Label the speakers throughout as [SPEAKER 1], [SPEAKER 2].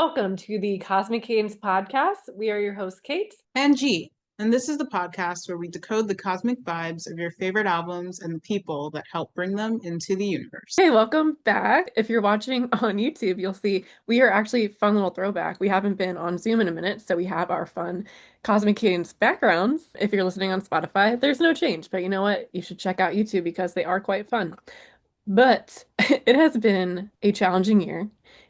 [SPEAKER 1] Welcome to the Cosmic Cadence podcast. We are your host, Kate.
[SPEAKER 2] And G. And this is the podcast where we decode the cosmic vibes of your favorite albums and the people that help bring them into the universe.
[SPEAKER 1] Hey, welcome back. If you're watching on YouTube, you'll see we are actually a fun little throwback. We haven't been on Zoom in a minute, so we have our fun Cosmic Cadence backgrounds. If you're listening on Spotify, there's no change, but you know what? You should check out YouTube because they are quite fun. But it has been a challenging year.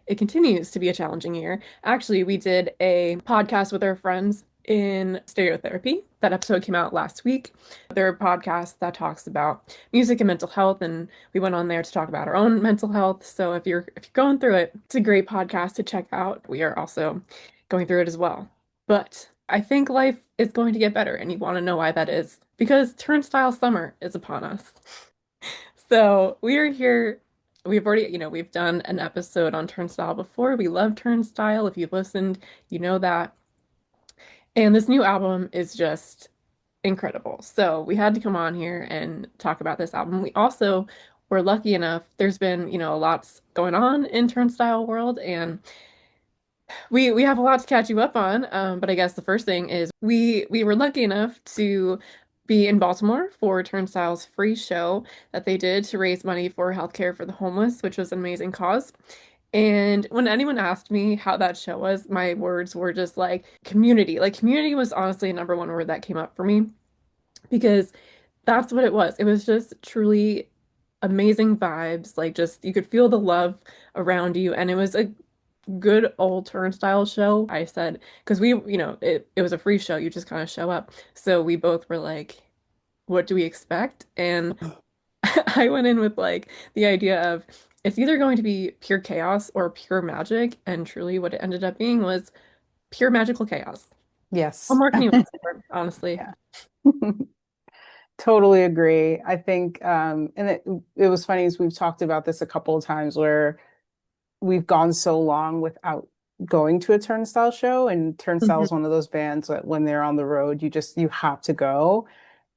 [SPEAKER 1] It continues to be a challenging year. Actually, we did a podcast with our friends in stereotherapy. That episode came out last week. They're a podcast that talks about music and mental health, and we went on there to talk about our own mental health. So if you're going through it, it's a great podcast to check out. We are also going through it as well. But I think life is going to get better, and you want to know why that is. Because Turnstile summer is upon us. So we are here. We've already, we've done an episode on Turnstile before. We love Turnstile. If you've listened, you know that. And this new album is just incredible. So we had to come on here and talk about this album. We also were lucky enough, there's been, lots going on in Turnstile world, and we have a lot to catch you up on. But I guess the first thing is we were lucky enough to be in Baltimore for Turnstile's free show that they did to raise money for healthcare for the homeless, which was an amazing cause. And when anyone asked me how that show was, my words were just like community. Like community was honestly a number one word that came up for me because that's what it was. It was just truly amazing vibes. Like just you could feel the love around you, and it was a good old Turnstile show. I said, because it was a free show, you just kind of show up. So we both were like, what do we expect? And I went in with like the idea of it's either going to be pure chaos or pure magic. And truly what it ended up being was pure magical chaos. What
[SPEAKER 3] Yes.
[SPEAKER 1] more can you ask for, honestly?
[SPEAKER 3] Yeah. Totally agree. I think and it was funny as we've talked about this a couple of times where we've gone so long without going to a Turnstile show, and Turnstile
[SPEAKER 1] Mhm.
[SPEAKER 3] is one of those bands that when they're on the road you have to go.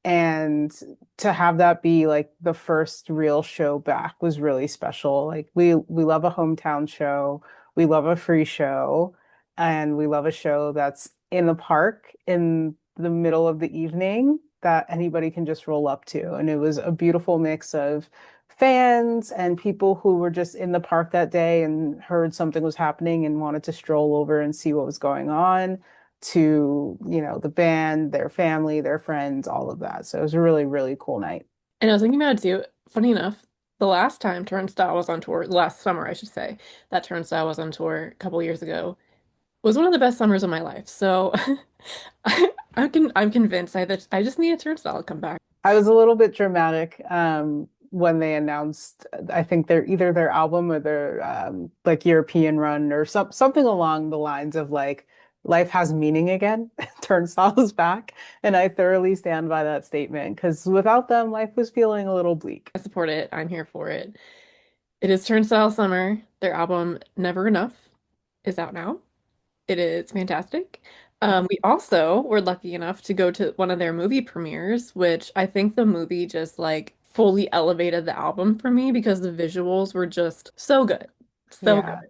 [SPEAKER 3] And to have that be like the first real show back was really special. Like we love a hometown show, we love a free show, and we love a show that's in the park in the middle of the evening that anybody can just roll up to. And it was a beautiful mix of fans and people who were just in the park that day and heard something was happening and wanted to stroll over and see what was going on, to, the band, their family, their friends, all of that. So it was a really, really cool night.
[SPEAKER 1] And I was thinking about it too. Funny enough, the last time Turnstile was on tour, last summer, I should say, that Turnstile was on tour a couple years ago, was one of the best summers of my life. So I'm convinced that I just need a Turnstile to come back.
[SPEAKER 3] I was a little bit dramatic when they announced, I think they're either their album or their like European run or something along the lines of like life has meaning again. Turnstile is back. And I thoroughly stand by that statement because without them, life was feeling a little bleak.
[SPEAKER 1] I support it. I'm here for it. It is Turnstile Summer. Their album Never Enough is out now. It is fantastic. We also were lucky enough to go to one of their movie premieres, which I think the movie just like fully elevated the album for me because the visuals were just so good. So good.
[SPEAKER 3] Yeah.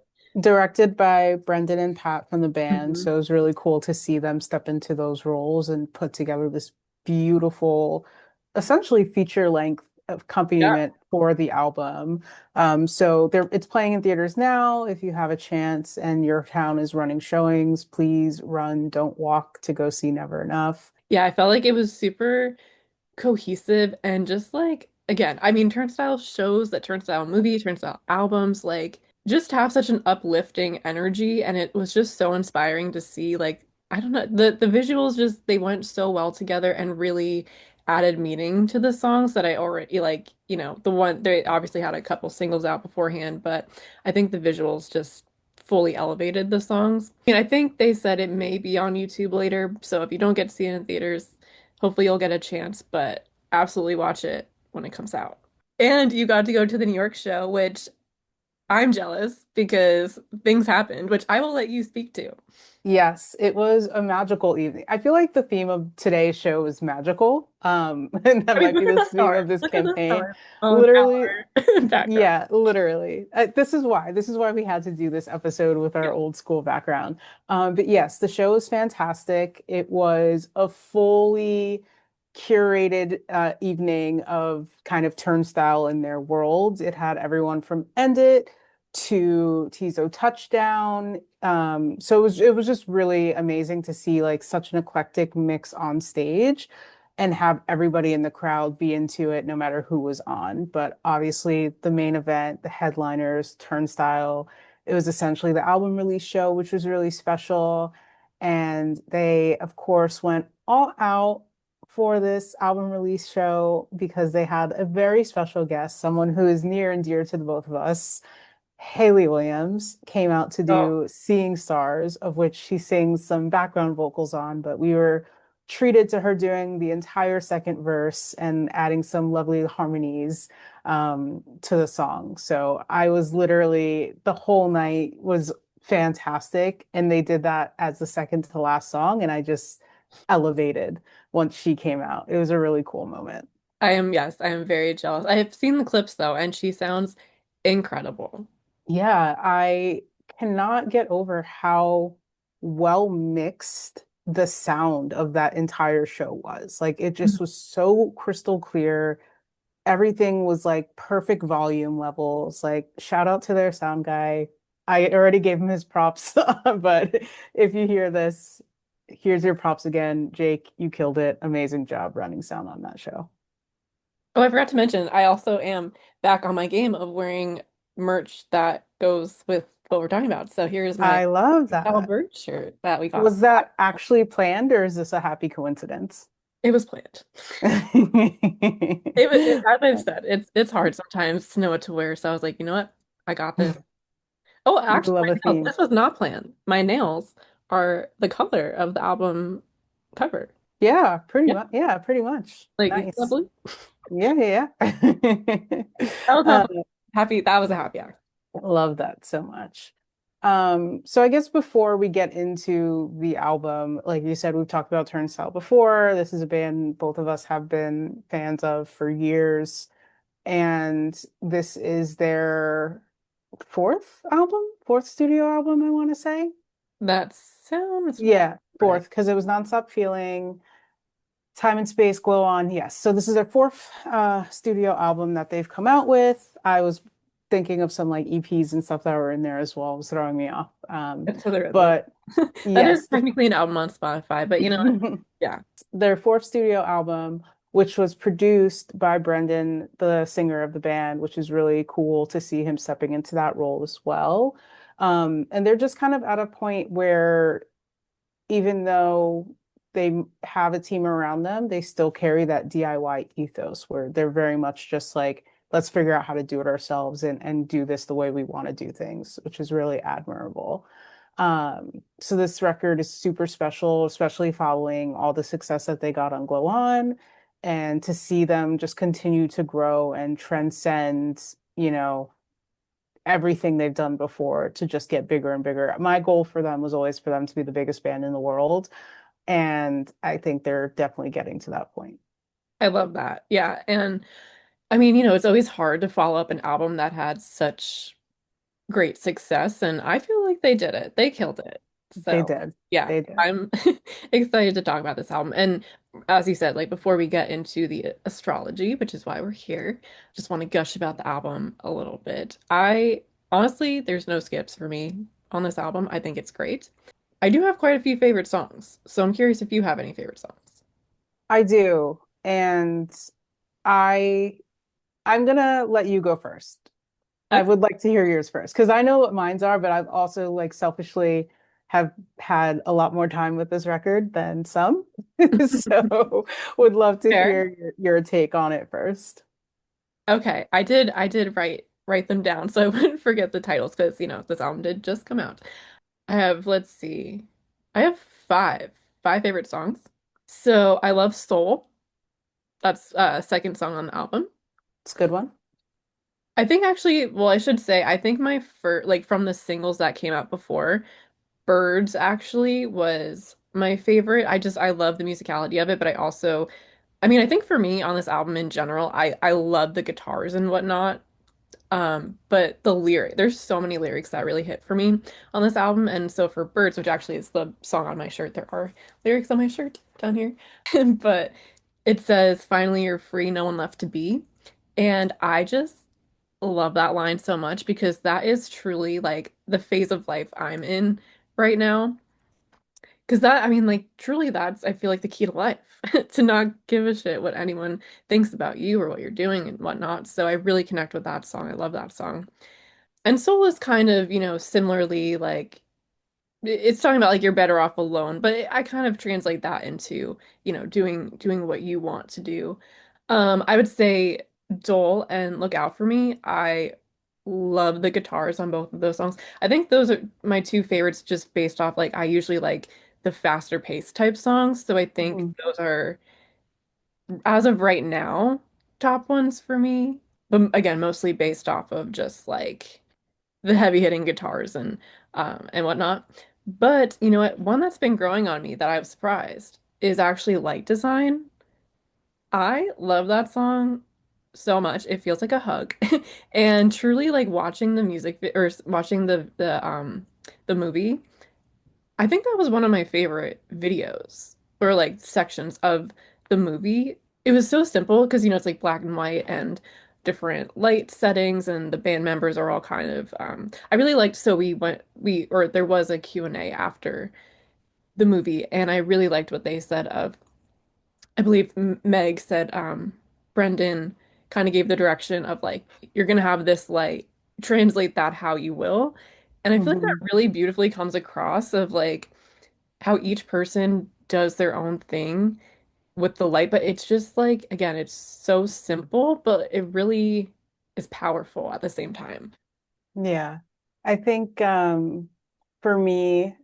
[SPEAKER 3] Directed by Brendan and Pat from the band.
[SPEAKER 1] Mhm.
[SPEAKER 3] So it was really cool to see them step into those roles and put together this beautiful, essentially feature-length
[SPEAKER 1] Yeah.
[SPEAKER 3] accompaniment for the album. So it's playing in theaters now. If you have a chance and your town is running showings, please run, don't walk to go see Never Enough.
[SPEAKER 1] Yeah, I felt like it was super cohesive and just like again, I mean Turnstile shows that Turnstile movies, Turnstile albums like just have such an uplifting energy, and it was just so inspiring to see like I don't know, the visuals just they went so well together and really added meaning to the songs that I already like, the one they obviously had a couple singles out beforehand, but I think the visuals just fully elevated the songs. And I think they said it may be on YouTube later, so if you don't get to see it in theaters, hopefully you'll get a chance, but absolutely watch it when it comes out. And you got to go to the New York show, which I'm jealous because things happened, which I will let you speak to.
[SPEAKER 3] Yes, it was a magical evening. I feel like the theme of today's show is magical. And that
[SPEAKER 1] I mean,
[SPEAKER 3] might
[SPEAKER 1] look
[SPEAKER 3] be
[SPEAKER 1] at
[SPEAKER 3] the
[SPEAKER 1] the
[SPEAKER 3] theme
[SPEAKER 1] stars.
[SPEAKER 3] of this
[SPEAKER 1] Look at the
[SPEAKER 3] campaign.
[SPEAKER 1] stars on
[SPEAKER 3] Literally,
[SPEAKER 1] our background.
[SPEAKER 3] yeah, literally. This is why. This is why we had to do this episode with our old school background. But yes, the show is fantastic. It was a fully curated evening of kind of Turnstile in their world. It had everyone from End It to Tizo Touchdown. So it was just really amazing to see like such an eclectic mix on stage and have everybody in the crowd be into it no matter who was on. But obviously, the main event, the headliners, Turnstile, it was essentially the album release show, which was really special. And they, of course, went all out for this album release show because they had a very special guest, someone who is near and dear to the both of us. Haley Williams came out to
[SPEAKER 1] Oh,
[SPEAKER 3] do Seeing Stars, of which she sings some background vocals on, but we were treated to her doing the entire second verse and adding some lovely harmonies to the song. So I was literally, the whole night was fantastic. And they did that as the second to last song. And I just elevated once she came out. It was a really cool moment.
[SPEAKER 1] yes, I am very jealous. I have seen the clips though, and she sounds incredible.
[SPEAKER 3] Yeah, I cannot get over how well mixed the sound of that entire show was. Like it just was so crystal clear. Everything was like perfect volume levels. Like shout out to their sound guy. I already gave him his props, but if you hear this, here's your props again. Jake, you killed it. Amazing job running sound on that show.
[SPEAKER 1] Oh, I forgot to mention, I also am back on my game of wearing merch that goes with what we're talking about. So here's my
[SPEAKER 3] I love
[SPEAKER 1] style
[SPEAKER 3] that.
[SPEAKER 1] bird shirt that we got.
[SPEAKER 3] Was that actually planned or is this a happy coincidence?
[SPEAKER 1] It was planned. As I've said, it's hard sometimes to know what to wear. So I was like, you know what? I got this. Oh,
[SPEAKER 3] We
[SPEAKER 1] actually,
[SPEAKER 3] love a
[SPEAKER 1] my nails.
[SPEAKER 3] theme.
[SPEAKER 1] This was not planned. My nails are the color of the album cover.
[SPEAKER 3] Yeah, pretty
[SPEAKER 1] Yeah,
[SPEAKER 3] much. Yeah, pretty much.
[SPEAKER 1] like you see that
[SPEAKER 3] Nice.
[SPEAKER 1] blue?
[SPEAKER 3] Yeah, yeah, yeah.
[SPEAKER 1] That was not
[SPEAKER 3] Uh,
[SPEAKER 1] happy. That was a happy accident.
[SPEAKER 3] love that so much. So I guess before we get into the album, like you said, we've talked about Turnstile before. This is a band both of us have been fans of for years, and this is their fourth studio album, I want to say.
[SPEAKER 1] That sounds
[SPEAKER 3] Yeah,
[SPEAKER 1] right.
[SPEAKER 3] fourth, because it was Nonstop Feeling, Time and Space, Glow On. Yes. So this is their fourth studio album that they've come out with. I was thinking of some like EPs and stuff that were in there as well. It was throwing me off.
[SPEAKER 1] It's for the rhythm.
[SPEAKER 3] But
[SPEAKER 1] That is
[SPEAKER 3] yes,
[SPEAKER 1] technically an album on Spotify, but you know what? Yeah,
[SPEAKER 3] their fourth studio album, which was produced by Brendan, the singer of the band, which is really cool to see him stepping into that role as well. And they're just kind of at a point where even though they have a team around them, they still carry that DIY ethos where they're very much just like, let's figure out how to do it ourselves and do this the way we want to do things, which is really admirable. So this record is super special, especially following all the success that they got on Glow On, and to see them just continue to grow and transcend, everything they've done before to just get bigger and bigger. My goal for them was always for them to be the biggest band in the world. And I think they're definitely getting to that point.
[SPEAKER 1] I love that. Yeah, and I mean, it's always hard to follow up an album that had such great success, and I feel like they did it. They killed it.
[SPEAKER 3] They
[SPEAKER 1] So,
[SPEAKER 3] did.
[SPEAKER 1] yeah,
[SPEAKER 3] They did.
[SPEAKER 1] I'm excited to talk about this album. And as you said, like before we get into the astrology, which is why we're here, just want to gush about the album a little bit. I honestly, there's no skips for me on this album. I think it's great. I do have quite a few favorite songs, so I'm curious if you have any favorite songs.
[SPEAKER 3] I do. And I I'm gonna let you go first. I
[SPEAKER 1] Okay.
[SPEAKER 3] would like to hear yours first because I know what mines are, but I've also like selfishly have had a lot more time with this record than some. So would love to
[SPEAKER 1] Fair.
[SPEAKER 3] hear your take on it first.
[SPEAKER 1] Okay, I did write them down so I wouldn't forget the titles because this album did just come out. Let's see. I have five favorite songs. So I love Soul. That's second song on the album.
[SPEAKER 3] It's a good one.
[SPEAKER 1] I think actually, well, I should say, I think my first, like from the singles that came out before, Birds actually was my favorite. I love the musicality of it, but I also, I mean, I think for me on this album in general, I love the guitars and whatnot. But there's so many lyrics that really hit for me on this album. And so for Birds, which actually is the song on my shirt, there are lyrics on my shirt down here. But it says, "Finally you're free, no one left to be." And I just love that line so much because that is truly like the phase of life I'm in right now. Because that, I mean, like, truly, that's, I feel like, the key to life, to not give a shit what anyone thinks about you or what you're doing and whatnot. So I really connect with that song. I love that song. And Soul is kind of, similarly, like, it's talking about like you're better off alone, but I kind of translate that into, doing what you want to do. I would say Dole and Look Out for Me. I love the guitars on both of those songs. I think those are my two favorites just based off like I usually like the faster paced type songs. So I think
[SPEAKER 3] Mhm.
[SPEAKER 1] those are, as of right now, top ones for me. But again, mostly based off of just like the heavy hitting guitars and whatnot. But you know what? One that's been growing on me that I was surprised is actually Light Design. I love that song so much. It feels like a hug. And truly like watching the or watching the movie, I think that was one of my favorite videos or like sections of the movie. It was so simple because it's like black and white and different light settings and the band members are all kind of I really liked so we or there was a Q&A after the movie and I really liked what they said of I believe Meg said Brendan kind of gave the direction of like you're gonna have this light, translate that how you will. And I feel like that
[SPEAKER 3] Mhm.
[SPEAKER 1] really beautifully comes across of like how each person does their own thing with the light, but it's just like again, it's so simple, but it really is powerful at the same time.
[SPEAKER 3] Yeah. I think for me,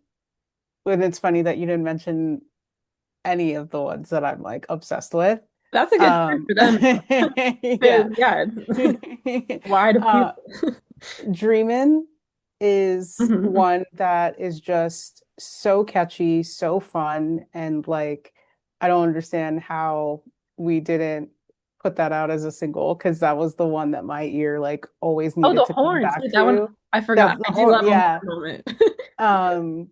[SPEAKER 3] and it's funny that you didn't mention any of the ones that I'm like obsessed with.
[SPEAKER 1] That's a good start for them.
[SPEAKER 3] Yeah.
[SPEAKER 1] Yeah, it's wide appeal.
[SPEAKER 3] Uh, Dreamin' is
[SPEAKER 1] Mhm.
[SPEAKER 3] one that is just so catchy, so fun, and like I don't understand how we didn't put that out as a single because that was the one that my ear like always
[SPEAKER 1] Oh,
[SPEAKER 3] needed
[SPEAKER 1] the
[SPEAKER 3] to come
[SPEAKER 1] horns.
[SPEAKER 3] back
[SPEAKER 1] Wait, that one
[SPEAKER 3] to.
[SPEAKER 1] I forgot.
[SPEAKER 3] The
[SPEAKER 1] I do
[SPEAKER 3] whole,
[SPEAKER 1] love a horn
[SPEAKER 3] yeah.
[SPEAKER 1] moment.
[SPEAKER 3] Um,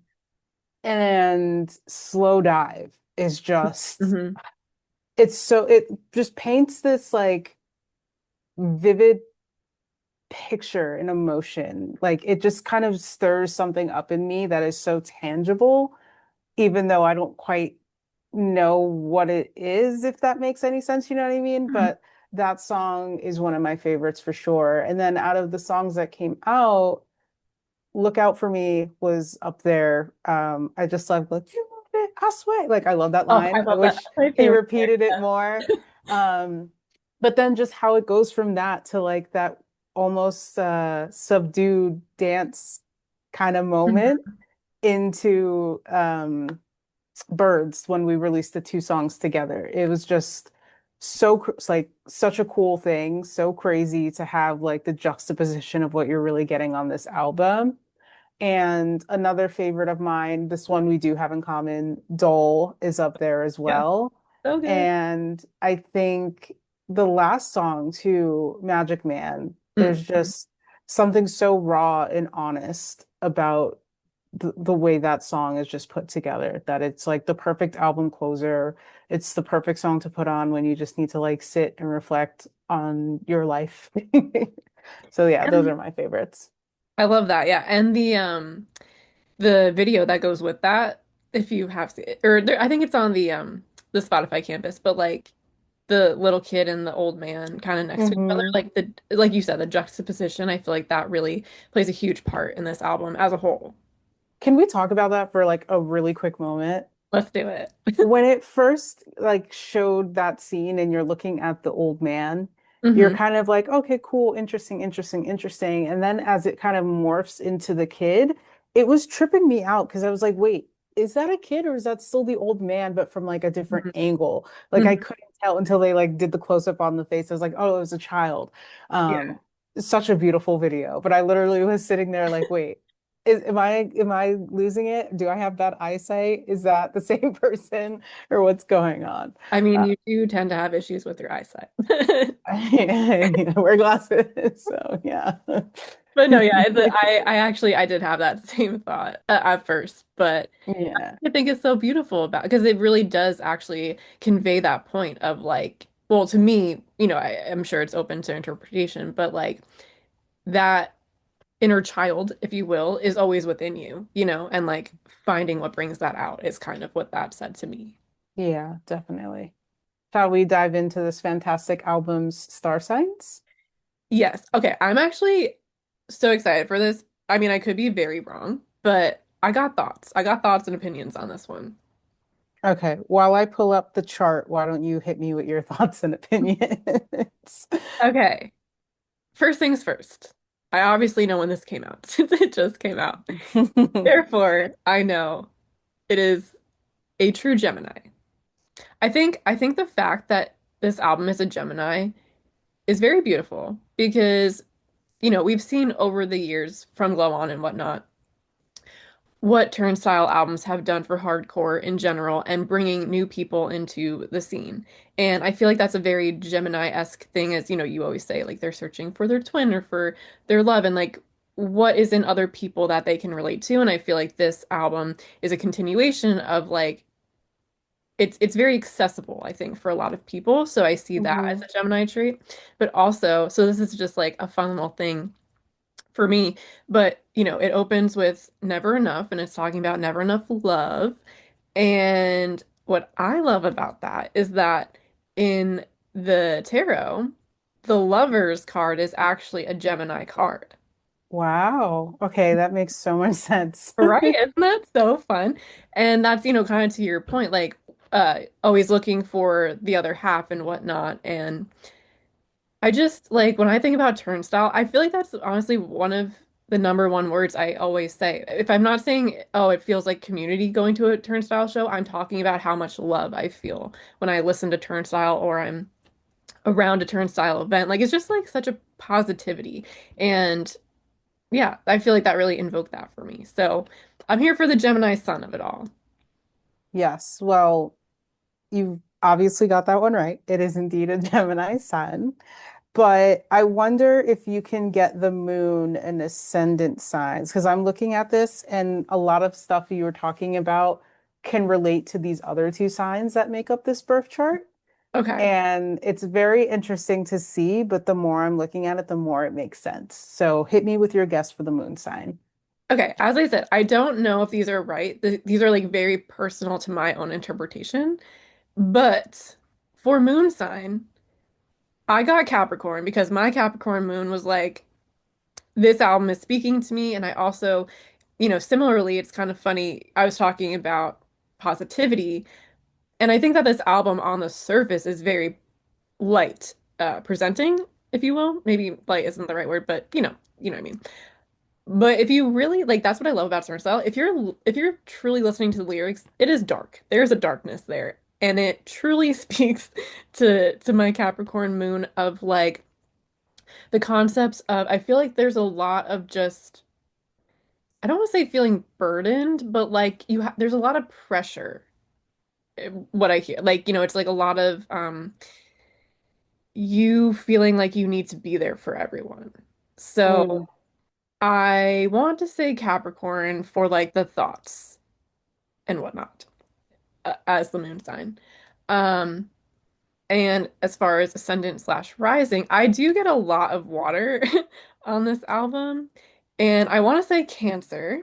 [SPEAKER 3] and Slow Dive is just
[SPEAKER 1] Hmm.
[SPEAKER 3] it just paints this like vivid picture and emotion. Like it just kind of stirs something up in me that is so tangible, even though I don't quite know what it is, if that makes any sense, you know what I mean? But that song is one of my favorites for sure. And then out of the songs that came out, Look Out for Me was up there. I just love like you love it, I swear. Like I love that
[SPEAKER 1] Oh, I
[SPEAKER 3] line. I
[SPEAKER 1] love that.
[SPEAKER 3] wish
[SPEAKER 1] That's my
[SPEAKER 3] he
[SPEAKER 1] favorite part.
[SPEAKER 3] repeated it more. Um, but then just how it goes from that to like that almost subdued dance kind of moment
[SPEAKER 1] Mhm.
[SPEAKER 3] into Birds when we released the two songs together. It was just like such a cool thing, so crazy to have like the juxtaposition of what you're really getting on this album. And another favorite of mine, this one we do have in common, Dole is up there as
[SPEAKER 1] Yeah,
[SPEAKER 3] well.
[SPEAKER 1] so good.
[SPEAKER 3] And I think the last song too, Magic Man, there's
[SPEAKER 1] Mhm.
[SPEAKER 3] just something so raw and honest about the way that song is just put together, that it's like the perfect album closer. It's the perfect song to put on when you just need to like sit and reflect on your life. So yeah, those
[SPEAKER 1] And
[SPEAKER 3] are my favorites.
[SPEAKER 1] I love that. Yeah, and the video that goes with that, if you have to, or there, I think it's on the Spotify campus, but like the little kid and the old man kind of next to each other,
[SPEAKER 3] Hmm.
[SPEAKER 1] like the like you said, the juxtaposition. I feel like that really plays a huge part in this album as a whole.
[SPEAKER 3] Can we talk about that for like a really quick moment?
[SPEAKER 1] Let's do it.
[SPEAKER 3] When it first like showed that scene and you're looking at the old man, you're
[SPEAKER 1] Hmm.
[SPEAKER 3] kind of like, okay, cool, interesting, interesting, interesting. And then as it kind of morphs into the kid, it was tripping me out because I was like, wait, is that a kid or is that still the old man, but from like a different angle? Like I
[SPEAKER 1] Hmm.
[SPEAKER 3] couldn't tell until they like did the close up on the face. I was like, oh, it was a child.
[SPEAKER 1] Yeah.
[SPEAKER 3] Um, such a beautiful video, but I literally was sitting there like, wait, am I losing it? Do I have bad eyesight? Is that the same person or what's going on?
[SPEAKER 1] I mean,
[SPEAKER 3] Uh,
[SPEAKER 1] you do tend to have issues with your eyesight.
[SPEAKER 3] I wear glasses, so yeah.
[SPEAKER 1] But no, yeah, I actually I did have that same thought at first, but
[SPEAKER 3] Yeah.
[SPEAKER 1] I think it's so beautiful about because it really does actually convey that point of like, well, to me, I'm sure it's open to interpretation, but like that inner child, if you will, is always within you, and like finding what brings that out is kind of what that said to me.
[SPEAKER 3] Yeah, definitely. Shall we dive into this fantastic album's star signs?
[SPEAKER 1] Yes. Okay, I'm actually so excited for this. I mean, I could be very wrong, but I got thoughts. I got thoughts and opinions on this one.
[SPEAKER 3] Okay, while I pull up the chart, why don't you hit me with your thoughts and opinions?
[SPEAKER 1] Okay. First things first. I obviously know when this came out since it just came out. Therefore, I know it is a true Gemini. I think the fact that this album is a Gemini is very beautiful because, we've seen over the years from Glow On and whatnot what Turnstile albums have done for hardcore in general and bringing new people into the scene. And I feel like that's a very Gemini-esque thing, as you always say, like they're searching for their twin or for their love and like what is in other people that they can relate to. And I feel like this album is a continuation of like it's very accessible, I think, for a lot of people. So I see that as
[SPEAKER 3] Mhm.
[SPEAKER 1] a Gemini trait. But also, so this is just like a fun little thing for me. But, it opens with never enough, and it's talking about never enough love. And what I love about that is that in the tarot, the Lovers card is actually a Gemini card.
[SPEAKER 3] Wow. Okay, that makes so much sense.
[SPEAKER 1] Right? Isn't that so fun? And that's, kind of to your point, like always looking for the other half and whatnot. And I just like when I think about turnstile, I feel like that's honestly one of the number one words I always say. If I'm not saying, oh, it feels like community going to a turnstile show, I'm talking about how much love I feel when I listen to turnstile or I'm around a turnstile event. Like it's just like such a positivity. And yeah, I feel like that really invoked that for me. So I'm here for the Gemini sun of it all.
[SPEAKER 3] Yes, well, you've obviously got that one right. It is indeed a Gemini sun. But I wonder if you can get the moon and ascendant signs, because I'm looking at this and a lot of stuff you were talking about can relate to these other two signs that make up this birth chart.
[SPEAKER 1] Okay.
[SPEAKER 3] And it's very interesting to see, but the more I'm looking at it, the more it makes sense. So hit me with your guess for the moon sign.
[SPEAKER 1] Okay, as I said, I don't know if these are right. These are like very personal to my own interpretation. But for moon sign, I got Capricorn because my Capricorn moon was like, this album is speaking to me. And I also, similarly, it's kind of funny. I was talking about positivity, and I think that this album on the surface is very light, presenting, if you will. Maybe light isn't the right word, but you know what I mean. But if you really like, that's what I love about Turnstile. If you're truly listening to the lyrics, it is dark. There's a darkness there, and it truly speaks to my Capricorn moon of like the concepts of. I feel like there's a lot of just. I don't want to say feeling burdened, but like there's a lot of pressure. What I hear, like it's like a lot of you feeling like you need to be there for everyone. So
[SPEAKER 3] Mm,
[SPEAKER 1] I want to say Capricorn for like the thoughts and whatnot, as the moon sign. Um, and as far as ascendant slash rising, I do get a lot of water on this album. And I want to say Cancer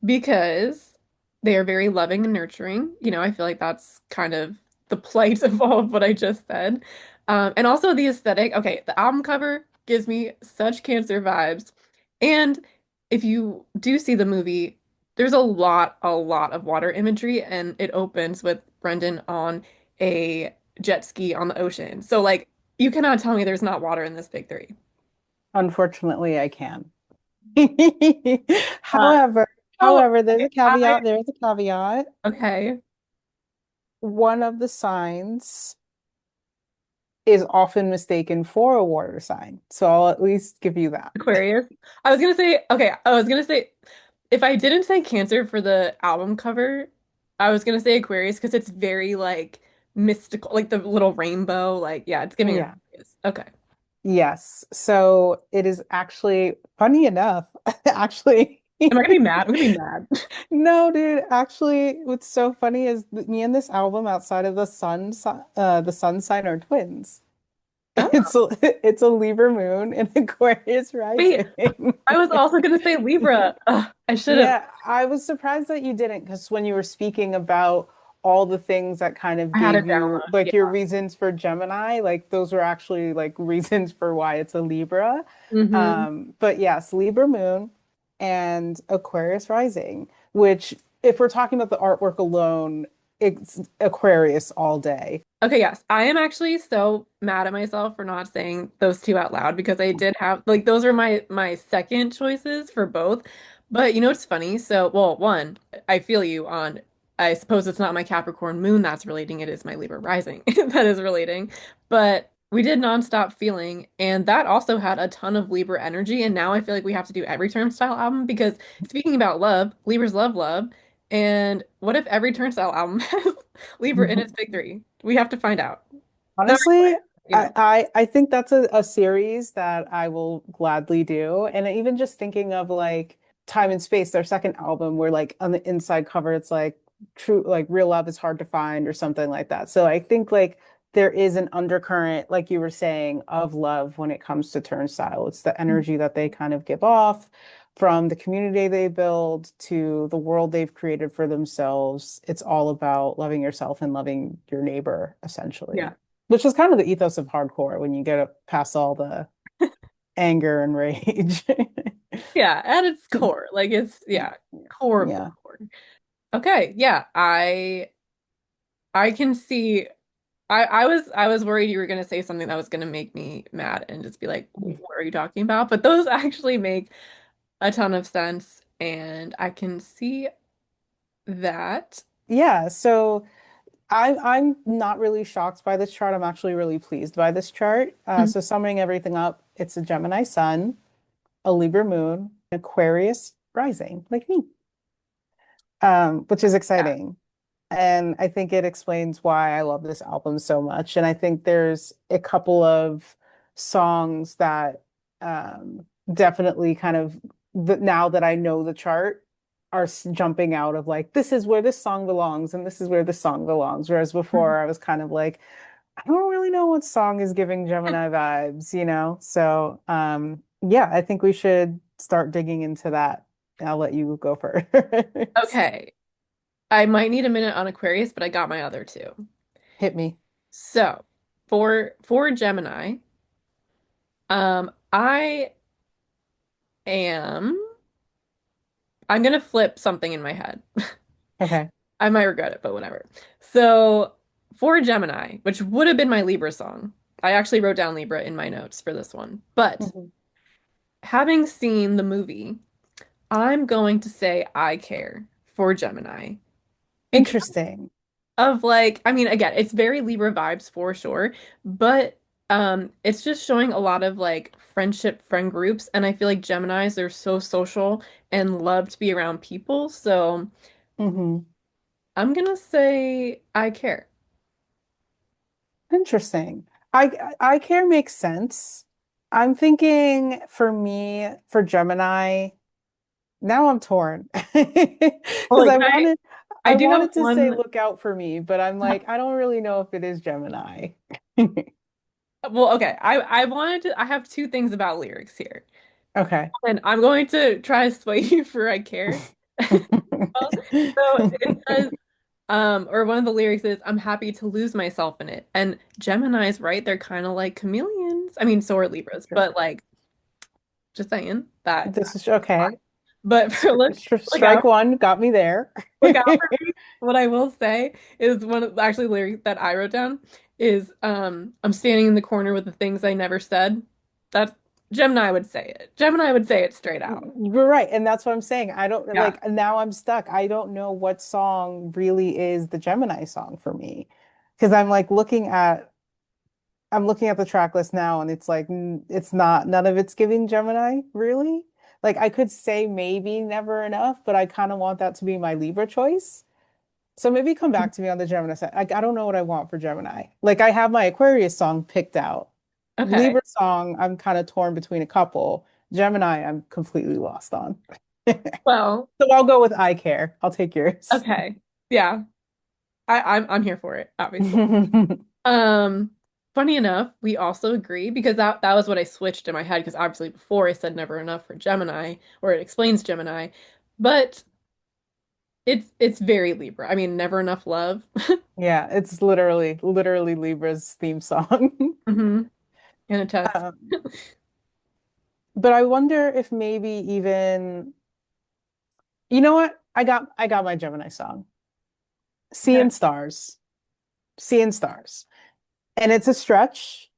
[SPEAKER 1] because they are very loving and nurturing. I feel like that's kind of the plight of all of what I just said. And also the aesthetic. Okay, the album cover gives me such Cancer vibes. And if you do see the movie, there's a lot of water imagery, and it opens with Brendan on a jet ski on the ocean. So like you cannot tell me there's not water in this big three.
[SPEAKER 3] unfortunately, I can.
[SPEAKER 1] Uh,
[SPEAKER 3] However,
[SPEAKER 1] oh,
[SPEAKER 3] however, there's
[SPEAKER 1] okay.
[SPEAKER 3] a caveat. There's a caveat.
[SPEAKER 1] Okay.
[SPEAKER 3] One of the signs is often mistaken for a water sign. So I'll at least give you that.
[SPEAKER 1] Aquarius. I was gonna say, okay, I was gonna say if I didn't say Cancer for the album cover, I was gonna say Aquarius because it's very like mystical, like the little rainbow, like yeah, it's giving
[SPEAKER 3] Yeah.
[SPEAKER 1] Aquarius. Okay.
[SPEAKER 3] Yes. So it is actually funny enough, actually.
[SPEAKER 1] Am I gonna be mad? I'm gonna be mad.
[SPEAKER 3] No, dude, actually, what's so funny is that me and this album outside of the sun sign are twins.
[SPEAKER 1] Oh,
[SPEAKER 3] It's a Libra moon and Aquarius
[SPEAKER 1] wait,
[SPEAKER 3] rising.
[SPEAKER 1] I was also gonna say Libra. Ugh, I should have.
[SPEAKER 3] Yeah, I was surprised that you didn't, because when you were speaking about all the things that kind of
[SPEAKER 1] I had a
[SPEAKER 3] gave
[SPEAKER 1] download.
[SPEAKER 3] you like
[SPEAKER 1] Yeah.
[SPEAKER 3] your reasons for Gemini, like those were actually like reasons for why it's a Libra.
[SPEAKER 1] Hmm.
[SPEAKER 3] But yes, Libra moon and Aquarius rising, which if we're talking about the artwork alone, it's Aquarius all day.
[SPEAKER 1] Okay, yes. I am actually so mad at myself for not saying those two out loud because I did have like those are my second choices for both. But you know what's funny? So, well, one, I feel you on I suppose it's not my Capricorn moon that's relating, it is my Libra rising that is relating. But we did Nonstop Feeling, and that also had a ton of Libra energy. And now I feel like we have to do every Turnstile album because speaking about love, Libras love love. And what if every Turnstile album has Libra in its big three? We have to find out. No,
[SPEAKER 3] Honestly,
[SPEAKER 1] you know.
[SPEAKER 3] I think that's a series that I will gladly do. And even just thinking of like Time and Space, their second album, where like on the inside cover it's like true like real love is hard to find or something like that. So I think like there is an undercurrent, like you were saying, of love when it comes to Turnstile. It's the energy that they kind of give off from the community they build to the world they've created for themselves. It's all about loving yourself and loving your neighbor, essentially.
[SPEAKER 1] Yeah.
[SPEAKER 3] Which is kind of the ethos of hardcore when you get past all the anger and rage.
[SPEAKER 1] Yeah, at its core. Like it's yeah, core of the
[SPEAKER 3] Yeah.
[SPEAKER 1] core. Okay, yeah, I can see I was worried you were gonna say something that was gonna make me mad and just be like, what are you talking about? But those actually make a ton of sense and I can see that.
[SPEAKER 3] Yeah. So I'm not really shocked by this chart. I'm actually really pleased by this chart.
[SPEAKER 1] Mhm.
[SPEAKER 3] So summing everything up, it's a Gemini sun, a Libra moon, Aquarius rising, like me, which is
[SPEAKER 1] Yeah.
[SPEAKER 3] exciting. And I think it explains why I love this album so much. And I think there's a couple of songs that definitely kind of now that I know the chart are jumping out of like, this is where this song belongs and this is where this song belongs. Whereas before I was kind of like, I don't really know what song is giving Gemini vibes, you know? So yeah, I think we should start digging into that. I'll let you go first.
[SPEAKER 1] Okay. I might need a minute on Aquarius, but I got my other two.
[SPEAKER 3] Hit me.
[SPEAKER 1] So, for Gemini, I am I'm gonna flip something in my head.
[SPEAKER 3] Okay.
[SPEAKER 1] I might regret it, but whatever. So, for Gemini, which would have been my Libra song, I actually wrote down Libra in my notes for this one. But
[SPEAKER 3] Mhm.
[SPEAKER 1] having seen the movie, I'm going to say I care for Gemini because
[SPEAKER 3] Interesting.
[SPEAKER 1] of like, I mean, again, it's very Libra vibes for sure, but it's just showing a lot of like friendship friend groups, and I feel like Geminis, they're so social and love to be around people. So
[SPEAKER 3] Hmm.
[SPEAKER 1] I'm gonna say I care.
[SPEAKER 3] Interesting. I care makes sense. I'm thinking for me, for Gemini, now I'm torn.
[SPEAKER 1] Well,
[SPEAKER 3] Because
[SPEAKER 1] like I
[SPEAKER 3] I
[SPEAKER 1] do have
[SPEAKER 3] wanted to say
[SPEAKER 1] one.
[SPEAKER 3] look out for me, but I'm like, I don't really know if it is Gemini.
[SPEAKER 1] Well, okay. I have two things about lyrics here.
[SPEAKER 3] Okay.
[SPEAKER 1] And I'm going to try to sway you for I care. Well, so it says, or one of the lyrics is, I'm happy to lose myself in it. And Gemini's, right? They're kind of like chameleons. I mean, so are Libras,
[SPEAKER 3] Sure.
[SPEAKER 1] but like just saying that.
[SPEAKER 3] This is okay.
[SPEAKER 1] But for look
[SPEAKER 3] Strike
[SPEAKER 1] out,
[SPEAKER 3] one got me there.
[SPEAKER 1] look out for me. What I will say is one of actually lyrics that I wrote down is I'm standing in the corner with the things I never said. That's Gemini would say it. Gemini would say it straight out.
[SPEAKER 3] You're right. And that's what I'm saying. I don't
[SPEAKER 1] Yeah.
[SPEAKER 3] like now I'm stuck. I don't know what song really is the Gemini song for me. Because I'm like looking at I'm looking at the track list now and it's like it's not none of it's giving Gemini, really. Like I could say maybe never enough, but I kind of want that to be my Libra choice. So maybe come back to me on the Gemini side. I don't know what I want for Gemini. Like I have my Aquarius song picked out.
[SPEAKER 1] Okay.
[SPEAKER 3] Libra song, I'm kind of torn between a couple. Gemini, I'm completely lost on.
[SPEAKER 1] Well,
[SPEAKER 3] So I'll go with I care. I'll take yours.
[SPEAKER 1] okay. Yeah. I'm here for it, obviously. Um, Funny enough, we also agree because that was what I switched in my head because obviously before I said never enough for Gemini, or it explains Gemini, but it's very Libra. I mean, never enough love.
[SPEAKER 3] Yeah, it's literally Libra's theme song.
[SPEAKER 1] Hmm. Can attest.
[SPEAKER 3] Um, but I wonder if maybe even, you know what? I got my Gemini song.
[SPEAKER 1] Okay.
[SPEAKER 3] Seeing stars. Seeing stars. And it's a stretch.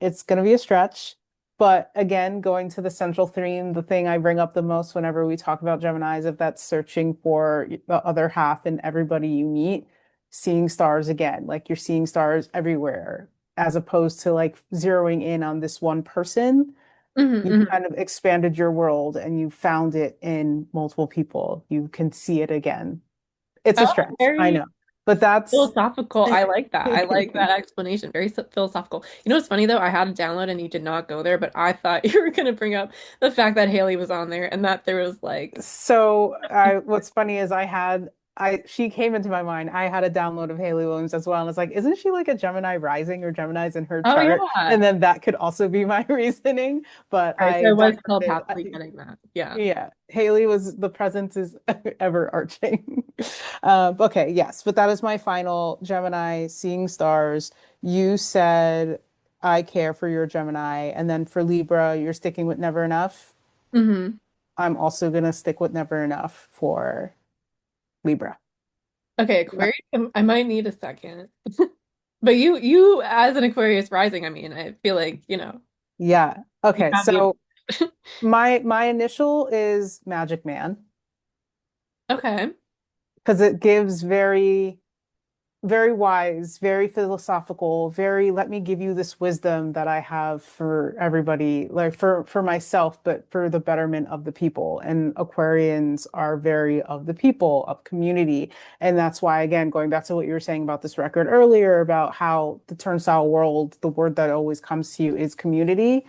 [SPEAKER 3] It's going to be a stretch. But again, going to the central theme, the thing I bring up the most whenever we talk about Geminis, if that's searching for the other half in everybody you meet, seeing stars again, like you're seeing stars everywhere, as opposed to like zeroing in on this one person.
[SPEAKER 1] Hmm.
[SPEAKER 3] You've
[SPEAKER 1] Hmm.
[SPEAKER 3] kind of expanded your world and you found it in multiple people. You can see it again. It's a
[SPEAKER 1] Oh,
[SPEAKER 3] stretch, I
[SPEAKER 1] very
[SPEAKER 3] know, but that's
[SPEAKER 1] philosophical. I like that. I like that explanation. Very philosophical. You know what's funny though? I had a download and you did not go there, but I thought you were going to bring up the fact that Haley was on there and that there was like,
[SPEAKER 3] so what's funny is she came into my mind. I had a download of Haley Williams as well. And it's like, isn't she like a Gemini rising or Gemini's in her
[SPEAKER 1] oh
[SPEAKER 3] chart?
[SPEAKER 1] yeah.
[SPEAKER 3] And then that could also be my reasoning. But
[SPEAKER 1] All right, so
[SPEAKER 3] I
[SPEAKER 1] I was
[SPEAKER 3] diverted.
[SPEAKER 1] telepathically getting that. Yeah.
[SPEAKER 3] Yeah, Haley was the presence is ever arching. Okay, yes, but that is my final Gemini seeing stars. You said I care for your Gemini, and then for Libra, you're sticking with never enough.
[SPEAKER 1] Hmm.
[SPEAKER 3] I'm also gonna stick with never enough for Libra.
[SPEAKER 1] Okay,
[SPEAKER 3] Yeah.
[SPEAKER 1] Aquarius, I might need a second. But you as an Aquarius rising, I mean, I feel like,
[SPEAKER 3] Yeah.
[SPEAKER 1] you
[SPEAKER 3] Okay,
[SPEAKER 1] have the
[SPEAKER 3] so my initial is Magic Man
[SPEAKER 1] Okay.
[SPEAKER 3] because it gives very wise, very philosophical, very let me give you this wisdom that I have for everybody, like for myself, but for the betterment of the people. And Aquarians are very of the people, of community. And that's why, again, going back to what you were saying about this record earlier, about how the turnstile world, the word that always comes to you is community.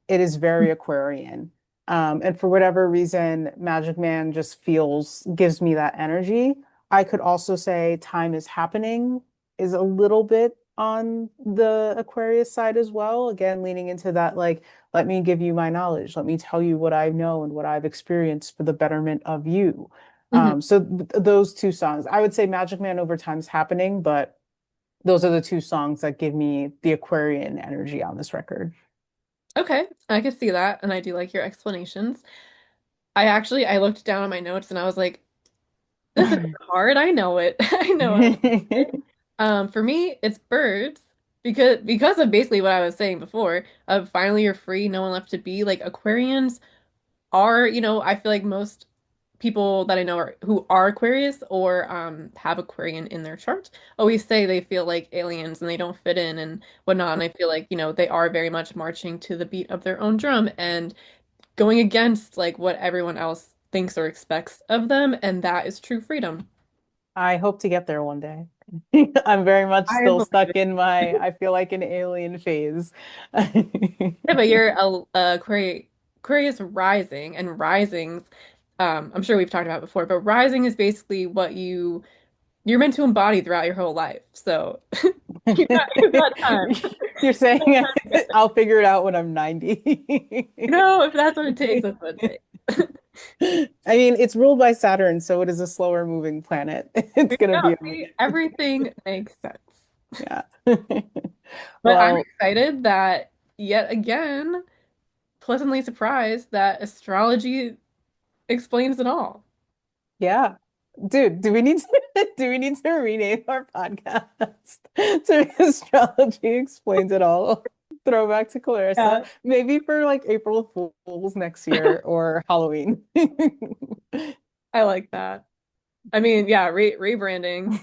[SPEAKER 3] It is very Aquarian. And for whatever reason, Magic Man just gives me that energy. I could also say time is happening is a little bit on the Aquarius side as well. Again, leaning into that, like, let me give you my knowledge. Let me tell you what I know and what I've experienced for the betterment of you.
[SPEAKER 1] Hmm.
[SPEAKER 3] So th those two songs, I would say Magic Man over time's happening, but those are the two songs that give me the Aquarian energy on this record.
[SPEAKER 1] Okay, I can see that, and I do like your explanations. I looked down at my notes and I was like, this is hard. I know it. I know it. For me, it's birds because of basically what I was saying before of finally you're free, no one left to be. Like Aquarians are, I feel like most people that I know who are Aquarius or have Aquarian in their chart always say they feel like aliens and they don't fit in and whatnot. And I feel like, they are very much marching to the beat of their own drum and going against like what everyone else thinks or expects of them, and that is true freedom.
[SPEAKER 3] I hope to get there one day. I'm very much
[SPEAKER 1] I
[SPEAKER 3] still
[SPEAKER 1] believe
[SPEAKER 3] stuck
[SPEAKER 1] it.
[SPEAKER 3] in I feel like an alien phase.
[SPEAKER 1] Yeah, but you're a Aquarius rising, and risings, I'm sure we've talked about before, but rising is basically what you're meant to embody throughout your whole life. So you've got time.
[SPEAKER 3] You're
[SPEAKER 1] You've got
[SPEAKER 3] saying
[SPEAKER 1] time to get there.
[SPEAKER 3] I'll figure it out when I'm 90.
[SPEAKER 1] If that's what it takes, that's what it takes.
[SPEAKER 3] I mean, it's ruled by Saturn, so it is a slower moving planet. It's gonna be
[SPEAKER 1] No,
[SPEAKER 3] a
[SPEAKER 1] see,
[SPEAKER 3] minute.
[SPEAKER 1] everything makes sense.
[SPEAKER 3] Yeah.
[SPEAKER 1] But I'm
[SPEAKER 3] Well,
[SPEAKER 1] excited that yet again, pleasantly surprised that astrology explains it all.
[SPEAKER 3] yeah. Dude, do we need to do we need to rename our podcast to Astrology Explains It All? Throwback to Clarissa.
[SPEAKER 1] Yeah.
[SPEAKER 3] Maybe for like April Fools next year or Halloween.
[SPEAKER 1] I like that. I mean, yeah, rebranding.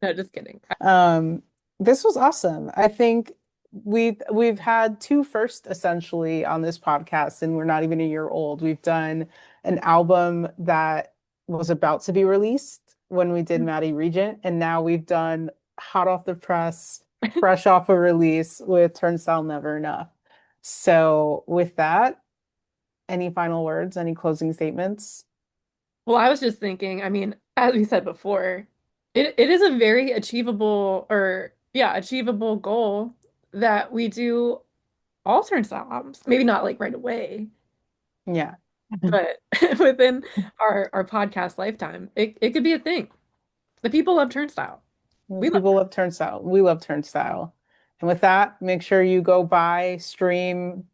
[SPEAKER 1] No, just kidding.
[SPEAKER 3] Um, this was awesome. I think we've had two first essentially on this podcast, and we're not even a year old. We've done an album that was about to be released when we did Maddie Regent, and now we've done hot off the press, fresh off a release with Turnstile Never Enough. So with that, any final words, any closing statements?
[SPEAKER 1] Well, I was just thinking, I mean, as we said before, it is a very achievable or yeah, achievable goal that we do all turnstile albums. Maybe not like right away,
[SPEAKER 3] Yeah.
[SPEAKER 1] but within our podcast lifetime, it could be a thing. The people love turnstile.
[SPEAKER 3] Well,
[SPEAKER 1] We love
[SPEAKER 3] people love Turnstile. We love Turnstile. And with that, make sure you go buy, stream.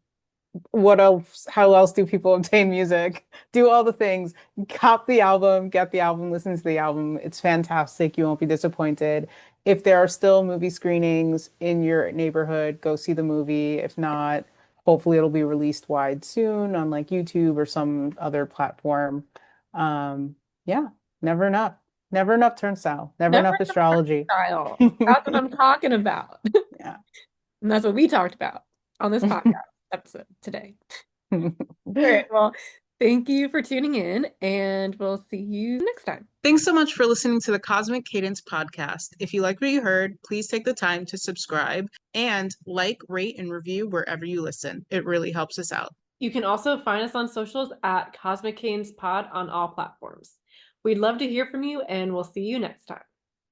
[SPEAKER 3] What else? How else do people obtain music? Do all the things. Cop the album, get the album, listen to the album. It's fantastic. You won't be disappointed. If there are still movie screenings in your neighborhood, go see the movie. If not, hopefully it'll be released wide soon on like YouTube or some other platform. Yeah, never enough. Never enough Turnstile. Never
[SPEAKER 1] never
[SPEAKER 3] enough
[SPEAKER 1] enough
[SPEAKER 3] astrology.
[SPEAKER 1] turnstile. That's what I'm talking about.
[SPEAKER 3] Yeah.
[SPEAKER 1] And that's what we talked about on this podcast episode today. All right. Well, thank you for tuning in, and we'll see you next time.
[SPEAKER 2] Thanks so much for listening to the Cosmic Cadence podcast. If you like what you heard, please take the time to subscribe and like, rate, and review wherever you listen. It really helps us out.
[SPEAKER 1] You can also find us on socials at Cosmic Canes Pod on all platforms. We'd love to hear from you, and we'll see you next time.